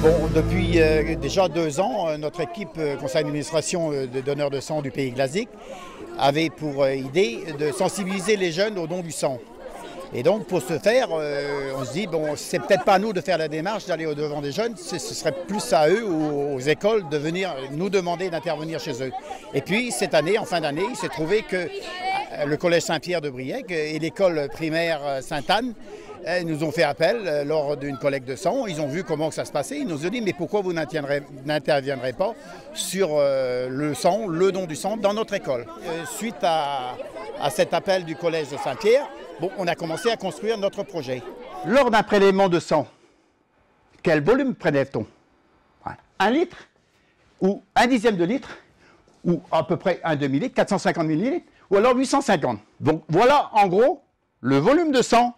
Bon, depuis déjà 2 ans, notre équipe conseil d'administration de donneurs de sang du Pays Glazig avait pour idée de sensibiliser les jeunes au don du sang. Et donc pour ce faire, on se dit, bon, c'est peut-être pas à nous de faire la démarche d'aller au-devant des jeunes, ce serait plus à eux ou aux écoles de venir nous demander d'intervenir chez eux. Et puis cette année, en fin d'année, il s'est trouvé que le collège Saint-Pierre de Briec et l'école primaire Sainte-Anne nous ont fait appel lors d'une collecte de sang. Ils ont vu comment ça se passait. Ils nous ont dit, mais pourquoi vous n'interviendrez pas sur le sang, le don du sang dans notre école. Suite à cet appel du collège de Saint-Pierre, bon, on a commencé à construire notre projet. Lors d'un prélèvement de sang, quel volume prélève-t-on? 1 litre ou 1/10 de litre ou à peu près un demi-litre, 450 millilitres ou alors 850. Donc voilà en gros le volume de sang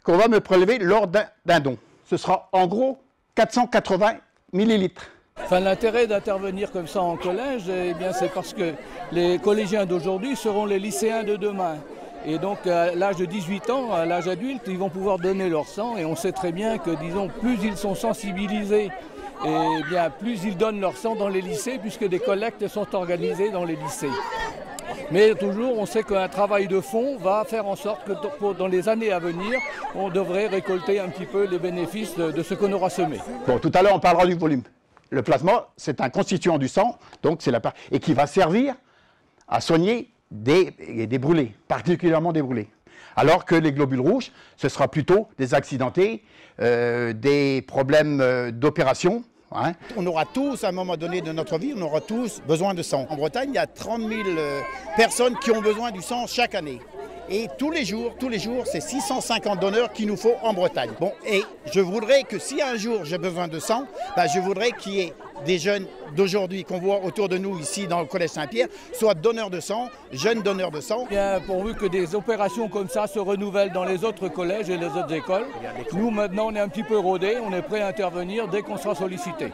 qu'on va me prélever lors d'un don. Ce sera en gros 480 millilitres. Enfin, l'intérêt d'intervenir comme ça en collège, eh bien, c'est parce que les collégiens d'aujourd'hui seront les lycéens de demain. Et donc, à l'âge de 18 ans, à l'âge adulte, ils vont pouvoir donner leur sang. Et on sait très bien que, disons, plus ils sont sensibilisés, et bien, plus ils donnent leur sang dans les lycées, puisque des collectes sont organisées dans les lycées. Mais toujours, on sait qu'un travail de fond va faire en sorte que dans les années à venir, on devrait récolter un petit peu les bénéfices de ce qu'on aura semé. Bon, tout à l'heure, on parlera du volume. Le plasma, c'est un constituant du sang, donc c'est et qui va servir à soigner des brûlés, particulièrement des brûlés. Alors que les globules rouges, ce sera plutôt des accidentés, des problèmes d'opération. Hein. On aura tous, à un moment donné de notre vie, on aura tous besoin de sang. En Bretagne, il y a 30 000 personnes qui ont besoin du sang chaque année. Et tous les jours, c'est 650 donneurs qu'il nous faut en Bretagne. Bon, et je voudrais que si un jour j'ai besoin de sang, ben je voudrais qu'il y ait des jeunes d'aujourd'hui qu'on voit autour de nous ici dans le collège Saint-Pierre, soient donneurs de sang, jeunes donneurs de sang. Bien, pourvu que des opérations comme ça se renouvellent dans les autres collèges et les autres écoles. Nous maintenant on est un petit peu rodés, on est prêt à intervenir dès qu'on sera sollicité.